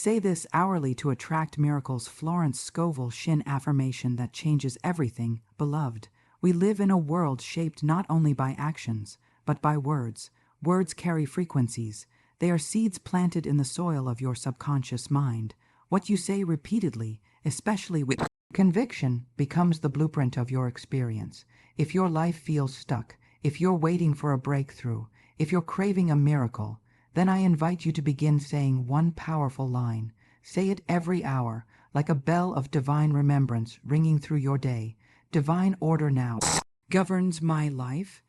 Say this hourly to attract miracles. Florence Scovel Shinn affirmation that changes everything. Beloved, we live in a world shaped not only by actions, but by words. Words carry frequencies. They are seeds planted in the soil of your subconscious mind. What you say repeatedly, especially with conviction, becomes the blueprint of your experience. If your life feels stuck, if you're waiting for a breakthrough, if you're craving a miracle, then I invite you to begin saying one powerful line. Say it every hour, like a bell of divine remembrance ringing through your day. Divine order now governs my life.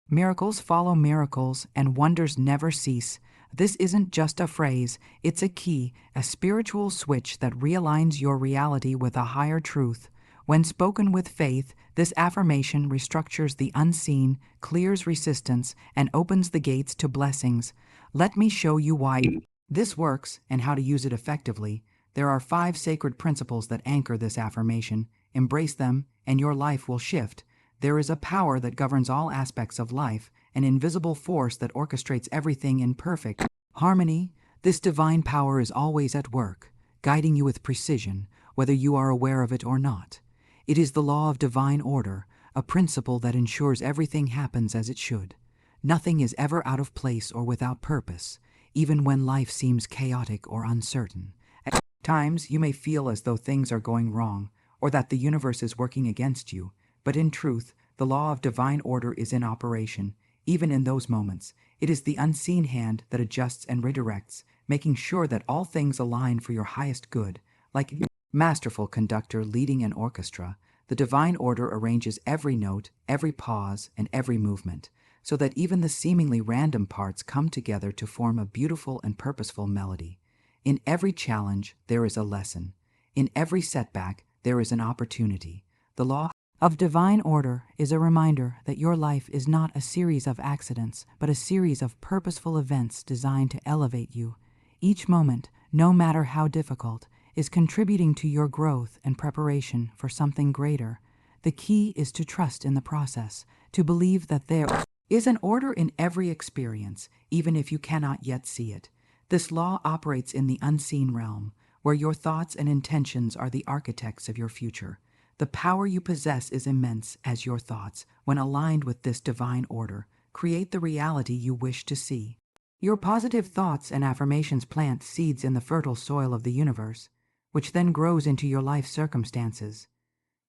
Miracles follow miracles, and wonders never cease. This isn't just a phrase, it's a key, a spiritual switch that realigns your reality with a higher truth. When spoken with faith, this affirmation restructures the unseen, clears resistance, and opens the gates to blessings. Let me show you why this works and how to use it effectively. There are 5 sacred principles that anchor this affirmation. Embrace them, and your life will shift. There is a power that governs all aspects of life, an invisible force that orchestrates everything in perfect harmony. This divine power is always at work, guiding you with precision, whether you are aware of it or not. It is the law of divine order, a principle that ensures everything happens as it should. Nothing is ever out of place or without purpose, even when life seems chaotic or uncertain. At times, you may feel as though things are going wrong, or that the universe is working against you, but in truth, the law of divine order is in operation. Even in those moments, it is the unseen hand that adjusts and redirects, making sure that all things align for your highest good. Like a masterful conductor leading an orchestra, the divine order arranges every note, every pause, and every movement, so that even the seemingly random parts come together to form a beautiful and purposeful melody. In every challenge, there is a lesson. In every setback, there is an opportunity. The law of divine order is a reminder that your life is not a series of accidents, but a series of purposeful events designed to elevate you. Each moment, no matter how difficult, is contributing to your growth and preparation for something greater. The key is to trust in the process, to believe that there is an order in every experience, even if you cannot yet see it. This law operates in the unseen realm, where your thoughts and intentions are the architects of your future. The power you possess is immense, as your thoughts, when aligned with this divine order, create the reality you wish to see. Your positive thoughts and affirmations plant seeds in the fertile soil of the universe, which then grows into your life circumstances.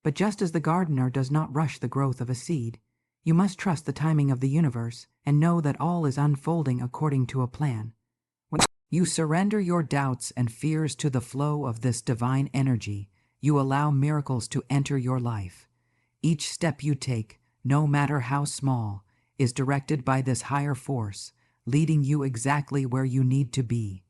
But just as the gardener does not rush the growth of a seed, you must trust the timing of the universe and know that all is unfolding according to a plan. When you surrender your doubts and fears to the flow of this divine energy, you allow miracles to enter your life. Each step you take, no matter how small, is directed by this higher force, leading you exactly where you need to be.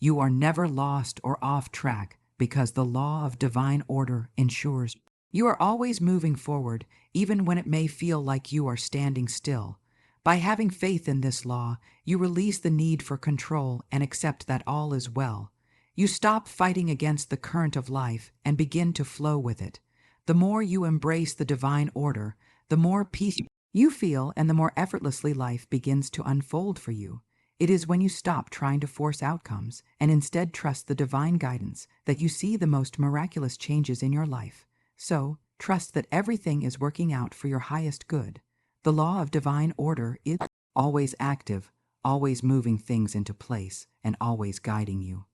You are never lost or off track because the law of divine order ensures you are always moving forward, even when it may feel like you are standing still. By having faith in this law, you release the need for control and accept that all is well. You stop fighting against the current of life and begin to flow with it. The more you embrace the divine order, the more peace you feel and the more effortlessly life begins to unfold for you. It is when you stop trying to force outcomes and instead trust the divine guidance that you see the most miraculous changes in your life. So, trust that everything is working out for your highest good. The law of divine order is always active, always moving things into place, and always guiding you.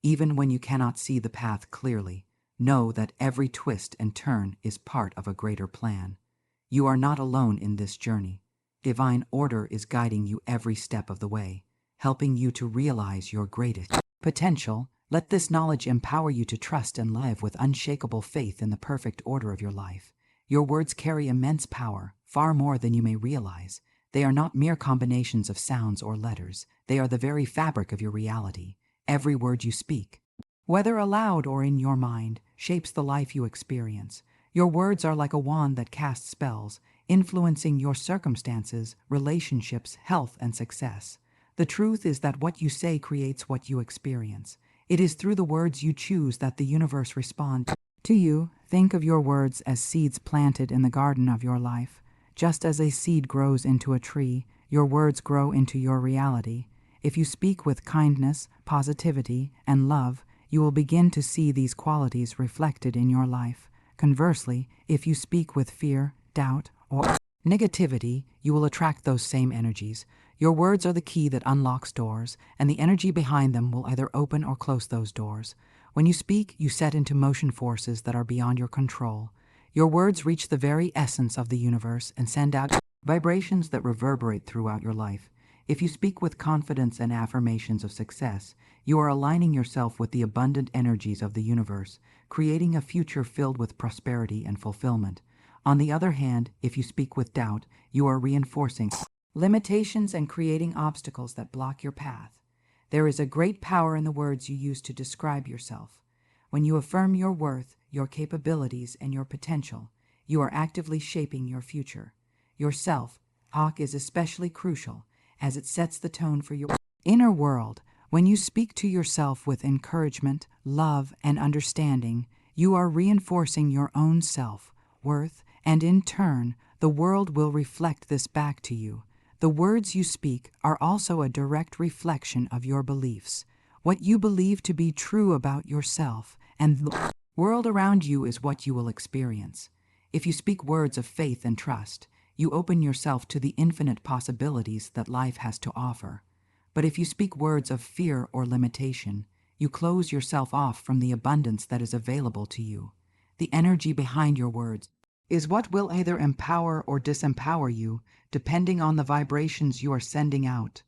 Even when you cannot see the path clearly, know that every twist and turn is part of a greater plan. You are not alone in this journey. Divine order is guiding you every step of the way, helping you to realize your greatest potential. Let this knowledge empower you to trust and live with unshakable faith in the perfect order of your life. Your words carry immense power, far more than you may realize. They are not mere combinations of sounds or letters. They are the very fabric of your reality. Every word you speak, whether aloud or in your mind, shapes the life you experience. Your words are like a wand that casts spells, influencing your circumstances, relationships, health, and success. The truth is that what you say creates what you experience. It is through the words you choose that the universe responds to you. Think of your words as seeds planted in the garden of your life. Just as a seed grows into a tree, your words grow into your reality. If you speak with kindness, positivity, and love, you will begin to see these qualities reflected in your life. Conversely, if you speak with fear, doubt, or negativity, you will attract those same energies. Your words are the key that unlocks doors, and the energy behind them will either open or close those doors. When you speak, you set into motion forces that are beyond your control. Your words reach the very essence of the universe and send out vibrations that reverberate throughout your life. If you speak with confidence and affirmations of success, you are aligning yourself with the abundant energies of the universe, creating a future filled with prosperity and fulfillment. On the other hand, if you speak with doubt, you are reinforcing limitations and creating obstacles that block your path. There is a great power in the words you use to describe yourself. When you affirm your worth, your capabilities, and your potential, you are actively shaping your future. Your self-talk is especially crucial, as it sets the tone for your inner world. When you speak to yourself with encouragement, love, and understanding, you are reinforcing your own self-worth, and in turn, the world will reflect this back to you. The words you speak are also a direct reflection of your beliefs, what you believe to be true about yourself, and the world around you is what you will experience. If you speak words of faith and trust, you open yourself to the infinite possibilities that life has to offer. But if you speak words of fear or limitation, you close yourself off from the abundance that is available to you. The energy behind your words is what will either empower or disempower you, depending on the vibrations you are sending out.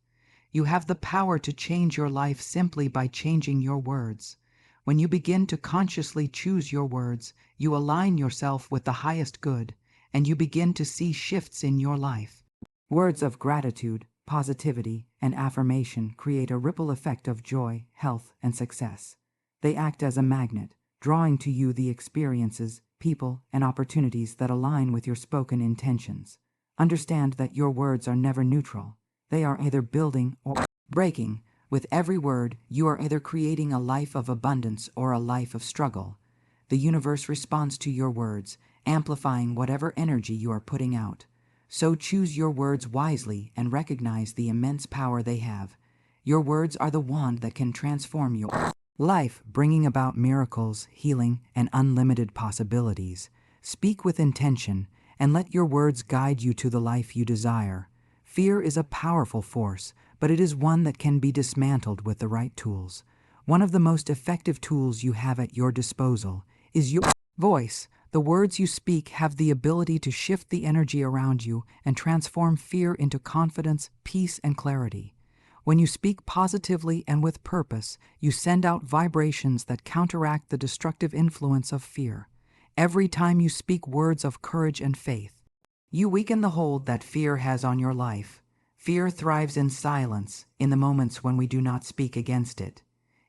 You have the power to change your life simply by changing your words. When you begin to consciously choose your words, you align yourself with the highest good, and you begin to see shifts in your life. Words of gratitude, positivity, and affirmation create a ripple effect of joy, health, and success. They act as a magnet, drawing to you the experiences, people, and opportunities that align with your spoken intentions. Understand that your words are never neutral. They are either building or breaking. With every word, you are either creating a life of abundance or a life of struggle. The universe responds to your words, amplifying whatever energy you are putting out. So choose your words wisely and recognize the immense power they have. Your words are the wand that can transform your life, bringing about miracles, healing, and unlimited possibilities. Speak with intention, and let your words guide you to the life you desire. Fear is a powerful force, but it is one that can be dismantled with the right tools. One of the most effective tools you have at your disposal is your voice. The words you speak have the ability to shift the energy around you and transform fear into confidence, peace, and clarity. When you speak positively and with purpose, you send out vibrations that counteract the destructive influence of fear. Every time you speak words of courage and faith, you weaken the hold that fear has on your life. Fear thrives in silence, in the moments when we do not speak against it.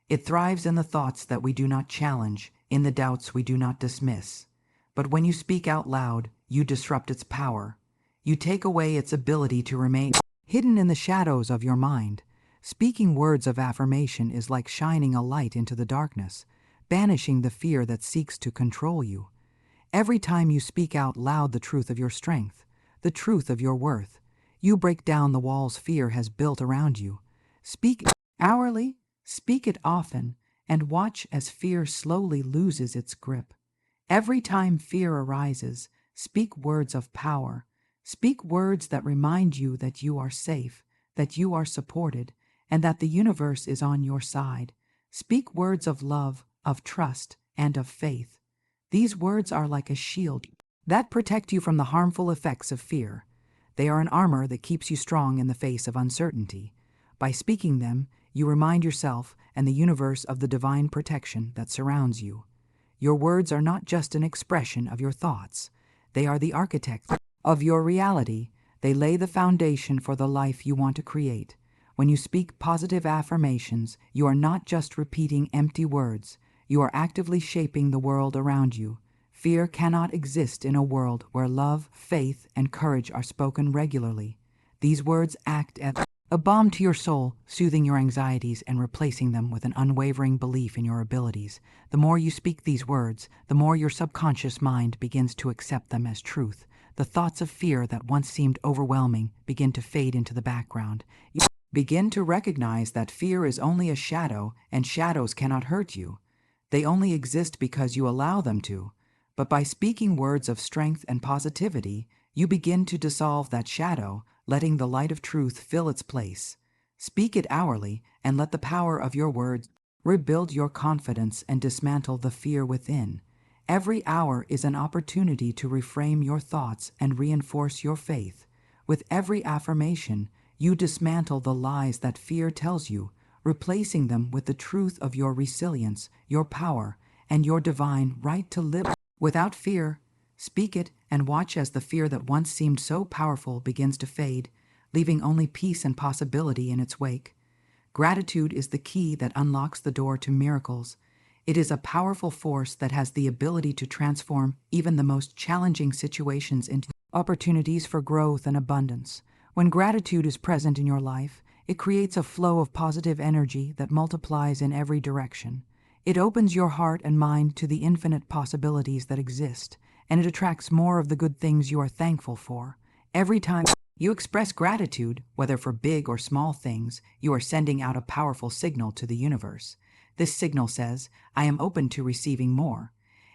It thrives in the thoughts that we do not challenge, in the doubts we do not dismiss. But when you speak out loud, you disrupt its power. You take away its ability to remain hidden in the shadows of your mind. Speaking words of affirmation is like shining a light into the darkness, banishing the fear that seeks to control you. Every time you speak out loud the truth of your strength, the truth of your worth, you break down the walls fear has built around you. Speak hourly, speak it often, and watch as fear slowly loses its grip. Every time fear arises, speak words of power. Speak words that remind you that you are safe, that you are supported, and that the universe is on your side. Speak words of love, of trust, and of faith. These words are like a shield that protect you from the harmful effects of fear. They are an armor that keeps you strong in the face of uncertainty. By speaking them, you remind yourself and the universe of the divine protection that surrounds you. Your words are not just an expression of your thoughts. They are the architects of your reality. They lay the foundation for the life you want to create. When you speak positive affirmations, you are not just repeating empty words. You are actively shaping the world around you. Fear cannot exist in a world where love, faith, and courage are spoken regularly. These words act as a balm to your soul, soothing your anxieties and replacing them with an unwavering belief in your abilities. The more you speak these words, the more your subconscious mind begins to accept them as truth. The thoughts of fear that once seemed overwhelming begin to fade into the background. You begin to recognize that fear is only a shadow, and shadows cannot hurt you. They only exist because you allow them to. But by speaking words of strength and positivity, you begin to dissolve that shadow, letting the light of truth fill its place. Speak it hourly, and let the power of your words rebuild your confidence and dismantle the fear within. Every hour is an opportunity to reframe your thoughts and reinforce your faith. With every affirmation, you dismantle the lies that fear tells you, replacing them with the truth of your resilience, your power, and your divine right to live without fear. Speak it and watch as the fear that once seemed so powerful begins to fade, leaving only peace and possibility in its wake. Gratitude is the key that unlocks the door to miracles. It is a powerful force that has the ability to transform even the most challenging situations into opportunities for growth and abundance. When gratitude is present in your life, it creates a flow of positive energy that multiplies in every direction. It opens your heart and mind to the infinite possibilities that exist, and it attracts more of the good things you are thankful for. Every time you express gratitude, whether for big or small things, you are sending out a powerful signal to the universe. This signal says, "I am open to receiving more,"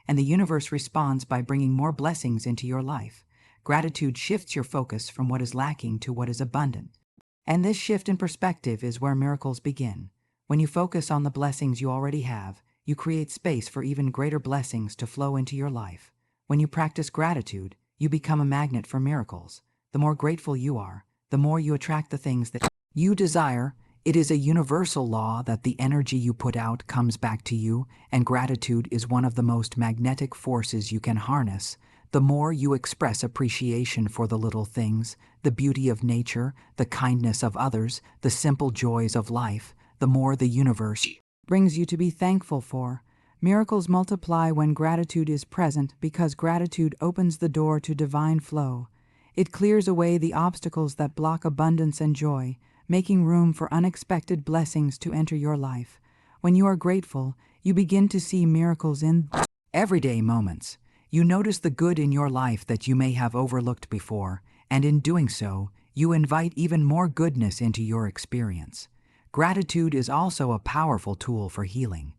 and the universe responds by bringing more blessings into your life. Gratitude shifts your focus from what is lacking to what is abundant. And this shift in perspective is where miracles begin. When you focus on the blessings you already have, you create space for even greater blessings to flow into your life. When you practice gratitude, you become a magnet for miracles. The more grateful you are, the more you attract the things that you desire. It is a universal law that the energy you put out comes back to you, and gratitude is one of the most magnetic forces you can harness. The more you express appreciation for the little things, the beauty of nature, the kindness of others, the simple joys of life, the more the universe brings you to be thankful for. Miracles multiply when gratitude is present because gratitude opens the door to divine flow. It clears away the obstacles that block abundance and joy, making room for unexpected blessings to enter your life. When you are grateful, you begin to see miracles in everyday moments. You notice the good in your life that you may have overlooked before, and in doing so, you invite even more goodness into your experience. Gratitude is also a powerful tool for healing.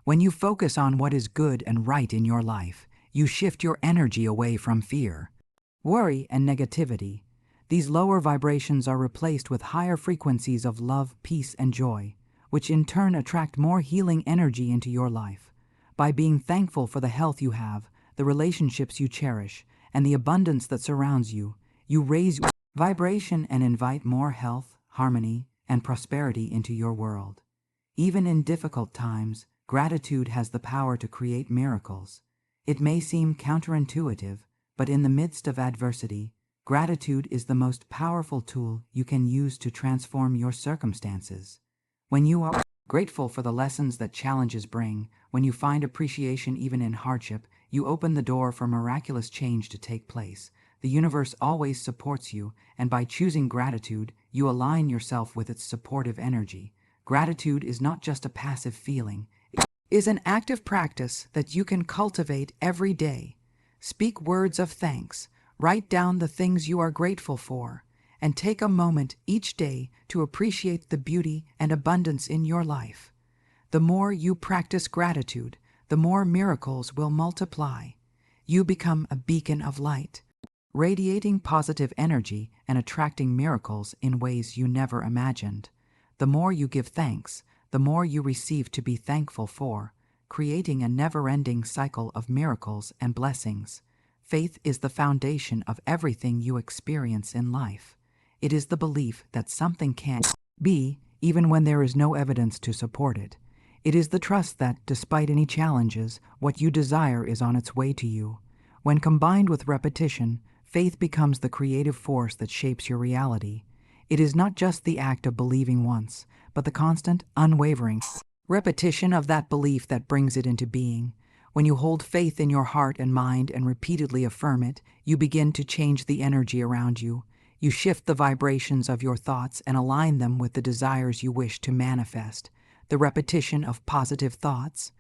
When you focus on what is good and right in your life, you shift your energy away from fear, worry, and negativity. These lower vibrations are replaced with higher frequencies of love, peace, and joy, which in turn attract more healing energy into your life. By being thankful for the health you have, the relationships you cherish, and the abundance that surrounds you, you raise your vibration and invite more health, harmony, and prosperity into your world. Even in difficult times, gratitude has the power to create miracles. It may seem counterintuitive, but in the midst of adversity, gratitude is the most powerful tool you can use to transform your circumstances. When you are grateful for the lessons that challenges bring, when you find appreciation even in hardship, you open the door for miraculous change to take place. The universe always supports you, and by choosing gratitude, you align yourself with its supportive energy. Gratitude is not just a passive feeling. It is an active practice that you can cultivate every day. Speak words of thanks, write down the things you are grateful for, and take a moment each day to appreciate the beauty and abundance in your life. The more you practice gratitude, the more miracles will multiply. You become a beacon of light, radiating positive energy and attracting miracles in ways you never imagined. The more you give thanks, the more you receive to be thankful for, creating a never-ending cycle of miracles and blessings. Faith is the foundation of everything you experience in life. It is the belief that something can be, even when there is no evidence to support it. It is the trust that, despite any challenges, what you desire is on its way to you. When combined with repetition, faith becomes the creative force that shapes your reality. It is not just the act of believing once, but the constant, unwavering repetition of that belief that brings it into being. When you hold faith in your heart and mind and repeatedly affirm it, you begin to change the energy around you. You shift the vibrations of your thoughts and align them with the desires you wish to manifest. The repetition of positive thoughts,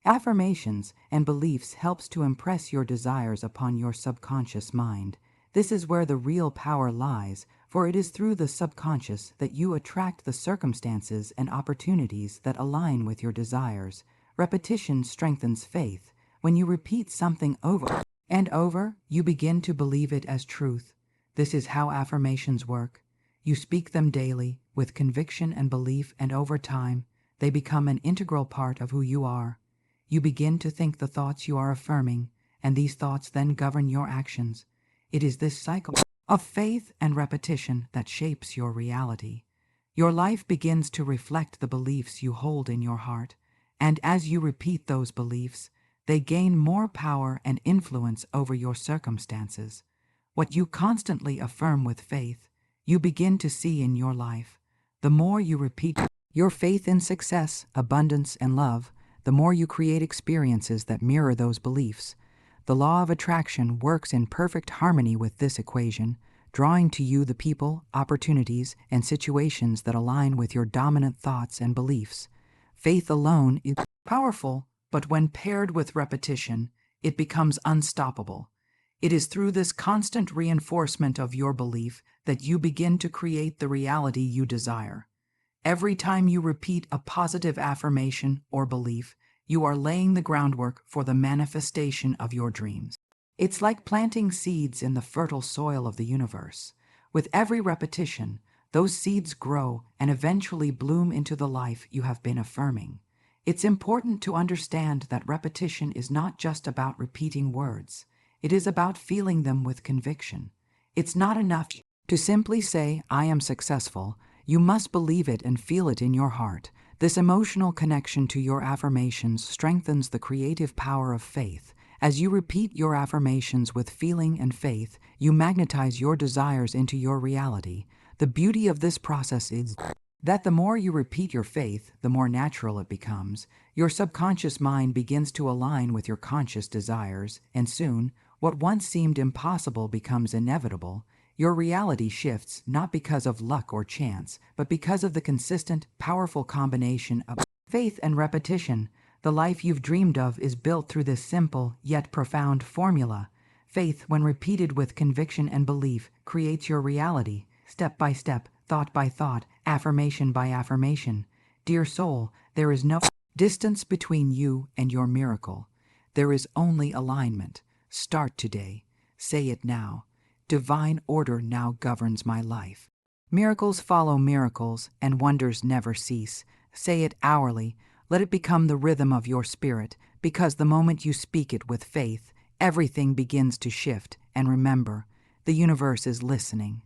affirmations, and beliefs helps to impress your desires upon your subconscious mind. This is where the real power lies, for it is through the subconscious that you attract the circumstances and opportunities that align with your desires. Repetition strengthens faith. When you repeat something over and over, you begin to believe it as truth. This is how affirmations work. You speak them daily with conviction and belief, and over time, they become an integral part of who you are. You begin to think the thoughts you are affirming, and these thoughts then govern your actions. It is this cycle of faith and repetition that shapes your reality. Your life begins to reflect the beliefs you hold in your heart, and as you repeat those beliefs, they gain more power and influence over your circumstances. What you constantly affirm with faith, you begin to see in your life. The more you repeat your faith in success, abundance, and love, the more you create experiences that mirror those beliefs. The law of attraction works in perfect harmony with this equation, drawing to you the people, opportunities, and situations that align with your dominant thoughts and beliefs. Faith alone is powerful, but when paired with repetition, it becomes unstoppable. It is through this constant reinforcement of your belief that you begin to create the reality you desire. Every time you repeat a positive affirmation or belief, you are laying the groundwork for the manifestation of your dreams. It's like planting seeds in the fertile soil of the universe. With every repetition, those seeds grow and eventually bloom into the life you have been affirming. It's important to understand that repetition is not just about repeating words. It is about feeling them with conviction. It's not enough to simply say, "I am successful." You must believe it and feel it in your heart. This emotional connection to your affirmations strengthens the creative power of faith. As you repeat your affirmations with feeling and faith, you magnetize your desires into your reality. The beauty of this process is that the more you repeat your faith, the more natural it becomes. Your subconscious mind begins to align with your conscious desires, and soon, what once seemed impossible becomes inevitable. Your reality shifts not because of luck or chance, but because of the consistent, powerful combination of faith and repetition. The life you've dreamed of is built through this simple yet profound formula. Faith, when repeated with conviction and belief, creates your reality, step by step, thought by thought, affirmation by affirmation. Dear soul, there is no distance between you and your miracle. There is only alignment. Start today. Say it now. Divine order now governs my life. Miracles follow miracles, and wonders never cease. Say it hourly. Let it become the rhythm of your spirit, because the moment you speak it with faith, everything begins to shift. And remember, the universe is listening.